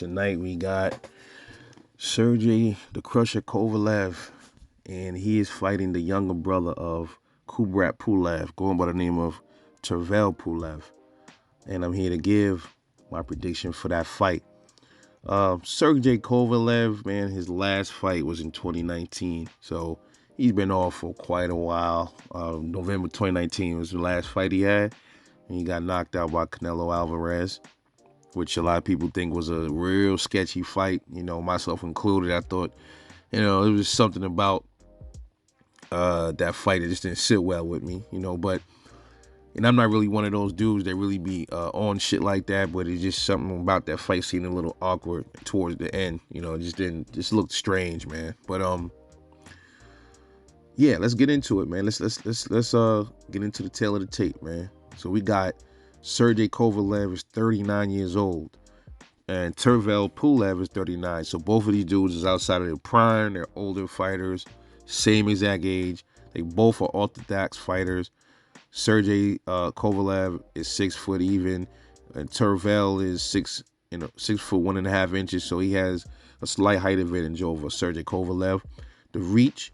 Tonight we got Sergey the Crusher Kovalev, and he is fighting the younger brother of Kubrat Pulav, going by the name of Tervel Pulav. And I'm here to give my prediction for that fight. Sergey Kovalev, man, his last fight was in 2019, so he's been off for quite a while. November 2019 was the last fight he had, and he got knocked out by Canelo Alvarez, which a lot of people think was a real sketchy fight, myself included. I thought, it was something about that fight that just didn't sit well with me, but, and I'm not really one of those dudes that really be on shit like that, but it's just something about that fight seemed a little awkward towards the end, it just looked strange, man. But, yeah, let's get into it, man. Let's get into the tail of the tape, man. So we got Sergey Kovalev is 39 years old, and Tervel Pulav is 39. So both of these dudes is outside of their prime. They're older fighters, same exact age. They both are orthodox fighters. Sergey Kovalev is 6 foot even, and Tervel is 6 foot 1.5 inches. So he has a slight height advantage over Sergey Kovalev. The reach,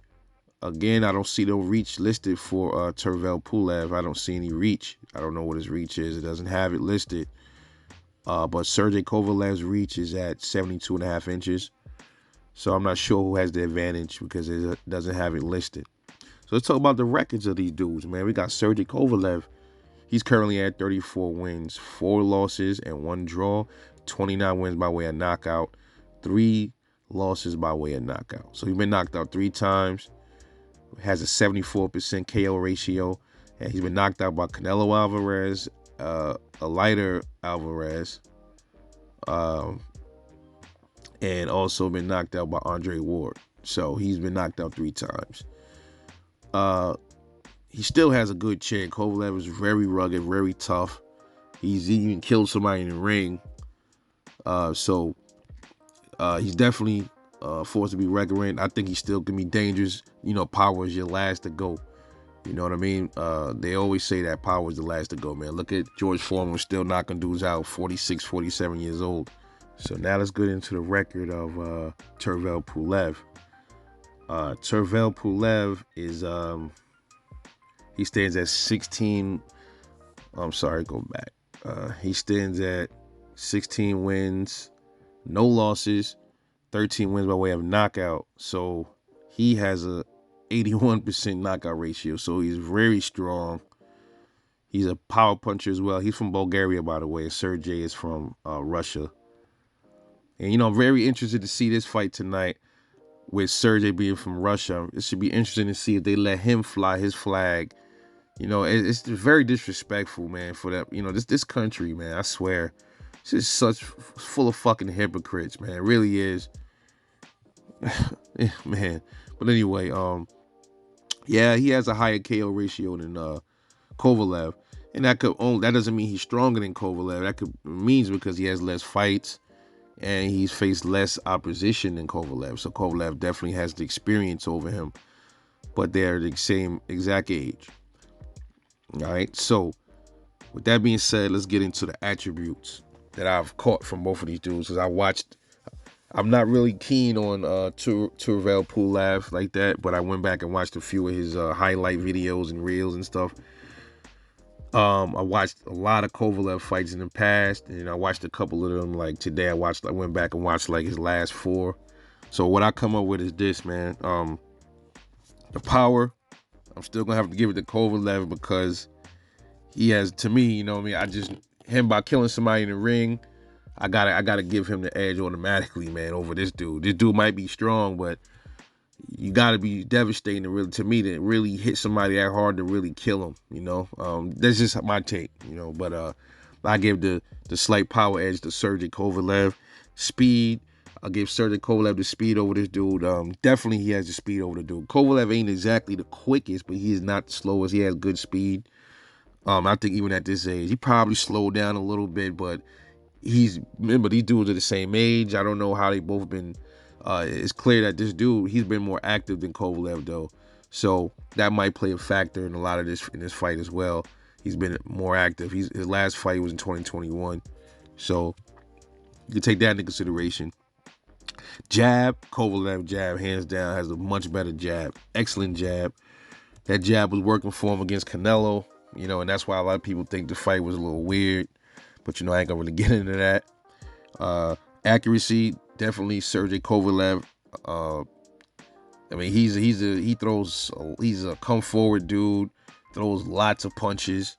again, I don't see no reach listed for Tervel Pulav. I don't see any reach. I don't know what his reach is. It doesn't have it listed. But Sergey Kovalev's reach is at 72.5 inches. So I'm not sure who has the advantage because it doesn't have it listed. So let's talk about the records of these dudes, man. We got Sergey Kovalev. He's currently at 34 wins, 4 losses, and 1 draw. 29 wins by way of knockout, 3 losses by way of knockout. So he's been knocked out 3 times. Has a 74% KO ratio, and he's been knocked out by Canelo Alvarez, a lighter Alvarez, and also been knocked out by Andre Ward. So he's been knocked out 3 times. He still has a good chin. Kovalev is very rugged, very tough. He's even killed somebody in the ring. So he's definitely forced to be reckoned. I think he still can be dangerous. Power is your last to go. You know what I mean? They always say that power is the last to go, man. Look at George Foreman, still knocking dudes out, 46, 47 years old. So now let's get into the record of Tervel Pulav. Tervel Pulav is, he stands at 16, he stands at 16 wins, no losses, 13 wins by way of knockout. So he has a 81% knockout ratio. So he's very strong. He's a power puncher as well. He's from Bulgaria, by the way. Sergey is from Russia. And, I'm very interested to see this fight tonight with Sergey being from Russia. It should be interesting to see if they let him fly his flag. It's very disrespectful, man, for that. This country, man, I swear. It's just such full of fucking hypocrites, man. It really is. Man. But anyway, yeah, he has a higher KO ratio than Kovalev. And that doesn't mean he's stronger than Kovalev. That means because he has less fights and he's faced less opposition than Kovalev. So Kovalev definitely has the experience over him. But they're the same exact age. All right, so with that being said, let's get into the attributes that I've caught from both of these dudes. Because I'm not really keen on Tervel Pulav like that, but I went back and watched a few of his highlight videos and reels and stuff. I watched a lot of Kovalev fights in the past, and I watched a couple of them. Like today, I went back and watched like his last 4. So what I come up with is this, man. The power, I'm still gonna have to give it to Kovalev because he has, to me, him by killing somebody in the ring, I gotta give him the edge automatically, man, over this dude. This dude might be strong, but you gotta be devastating to really hit somebody that hard to really kill him. That's just my take, but I give the slight power edge to Sergey Kovalev. Speed, I'll give Sergey Kovalev the speed over this dude. Definitely he has the speed over the dude. Kovalev ain't exactly the quickest, but he is not the slowest. He has good speed. I think even at this age, he probably slowed down a little bit, but remember, these dudes are the same age. I don't know how they both been. It's clear that this dude, he's been more active than Kovalev, though. So that might play a factor in a lot of this fight as well. He's been more active. His last fight was in 2021. So You can take that into consideration. Jab, Kovalev jab, hands down, has a much better jab. Excellent jab. That jab was working for him against Canelo, and that's why a lot of people think the fight was a little weird. But I ain't gonna really get into that. Accuracy, definitely Sergey Kovalev. Uh, he's a come forward dude, throws lots of punches,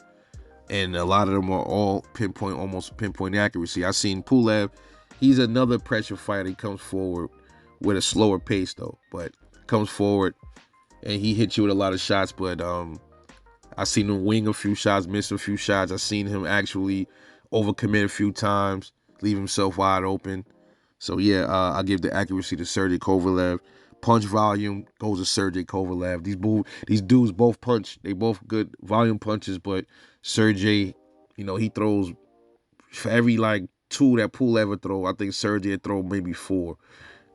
and a lot of them are all almost pinpoint accuracy. I seen Pulav. He's another pressure fighter. He comes forward with a slower pace though, but comes forward and he hits you with a lot of shots. But I seen him wing a few shots, miss a few shots. I seen him actually overcommit a few times, leave himself wide open. So yeah, I give the accuracy to Sergey Kovalev. Punch volume goes to Sergey Kovalev. These dudes both punch. They both good volume punches, but Sergey, he throws for every like two that Pulav ever throw. I think Sergey would throw maybe four.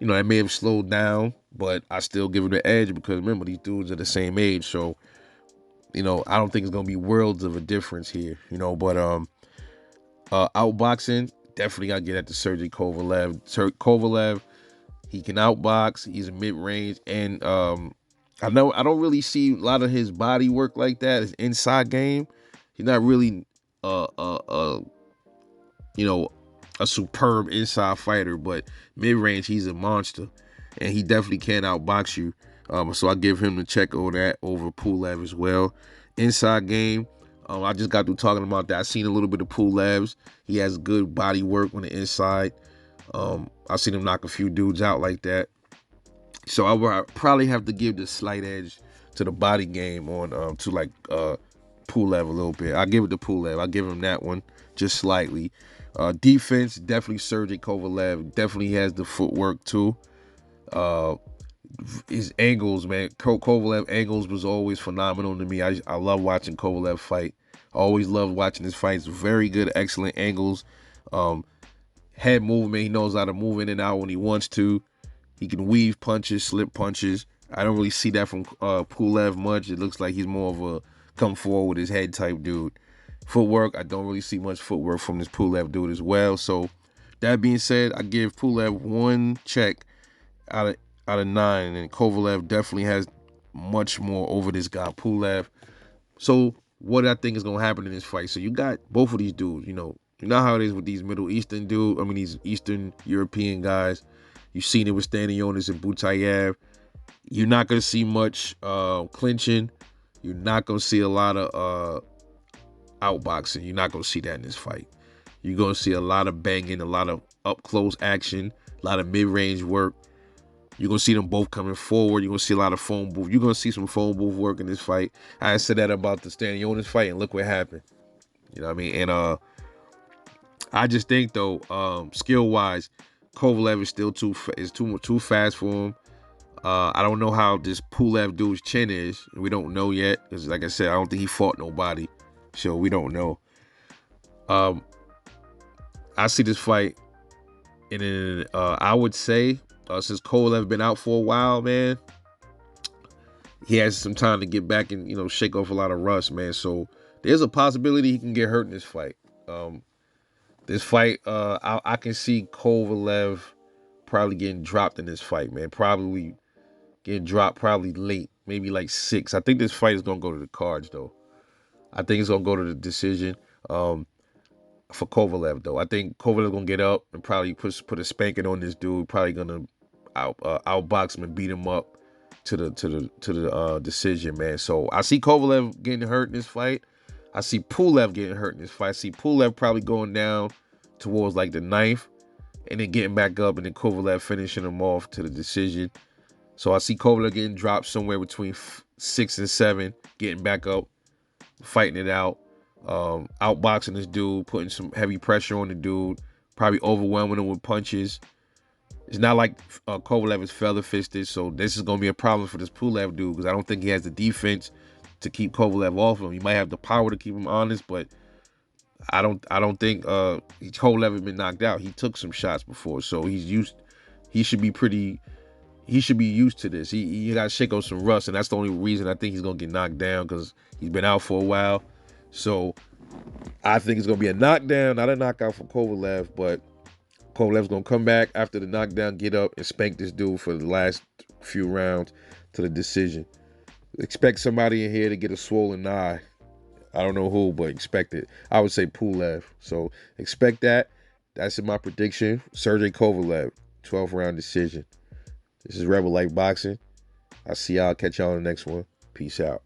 That may have slowed down, but I still give him the edge because remember these dudes are the same age, so I don't think it's gonna be worlds of a difference here. But outboxing, definitely gotta get at the Sergey Kovalev. Kovalev, he can outbox. He's a mid range, and I don't really see a lot of his body work like that. His inside game, he's not really you know a superb inside fighter, but mid range he's a monster, and he definitely can outbox you. So I give him the check over that over Pulav as well. Inside game, I just got through talking about that. I seen a little bit of Pulav's. He has good body work on the inside. I've seen him knock a few dudes out like that. So I would probably have to give the slight edge to the body game on to like Pulav a little bit. I give it to Pulav. I give him that one just slightly. Defense, definitely Sergey Kovalev. Definitely has the footwork too. His angles, man. Kovalev angles was always phenomenal to me. I love watching Kovalev fight. I always love watching his fights. Very good, excellent angles. Head movement. He knows how to move in and out when he wants to. He can weave punches, slip punches. I don't really see that from Pulav much. It looks like he's more of a come forward with his head type dude. Footwork, I don't really see much footwork from this Pulav dude as well. So that being said, I give Pulav one check out of 9, and Kovalev definitely has much more over this guy Pulav. So what I think is gonna happen in this fight? So you got both of these dudes. You know how it is with these Middle Eastern dudes. I mean these Eastern European guys. You've seen it with Stanionis and Butayev. You're not gonna see much clinching. You're not gonna see a lot of outboxing. You're not gonna see that in this fight. You're gonna see a lot of banging, a lot of up close action, a lot of mid range work. You're gonna see them both coming forward. You're gonna see a lot of phone booth. You're gonna see some phone booth work in this fight. I said that about the Stanionis fight, and look what happened. You know what I mean? And I just think though, skill wise, Kovalev is still too fast for him. I don't know how this Pulav dude's chin is. We don't know yet. Because like I said, I don't think he fought nobody. So we don't know. I see this fight, and then I would say since Kovalev been out for a while, man, he has some time to get back and shake off a lot of rust, man. So there's a possibility he can get hurt in this fight. This fight, I can see Kovalev probably getting dropped in this fight, man. Probably getting dropped probably late, maybe like 6. I think this fight is gonna go to the cards though. I think it's gonna go to the decision. For Kovalev though, I think Kovalev gonna get up and probably put a spanking on this dude. Probably gonna outbox him and beat him up to the decision, man. So I see Kovalev getting hurt in this fight. I see Pulav getting hurt in this fight. I see Pulav probably going down towards like the 9th, and then getting back up, and then Kovalev finishing him off to the decision. So I see Kovalev getting dropped somewhere between 6 and 7, getting back up, fighting it out, outboxing this dude, putting some heavy pressure on the dude, probably overwhelming him with punches. It's not like Kovalev is feather-fisted, so this is going to be a problem for this Pulav dude because I don't think he has the defense to keep Kovalev off him. He might have the power to keep him honest, but I don't think Kovalev has been knocked out. He took some shots before, so he should be used to this. He got to shake off some rust, and that's the only reason I think he's going to get knocked down because he's been out for a while. So I think it's going to be a knockdown, not a knockout for Kovalev, but Kovalev's gonna come back after the knockdown, get up and spank this dude for the last few rounds to the decision. Expect somebody in here to get a swollen eye. I don't know who, but expect it. I would say Pulav. So expect that. That's in my prediction. Sergey Kovalev, 12th round decision. This is Rebel Light Boxing. I'll see y'all. Catch y'all on the next one. Peace out.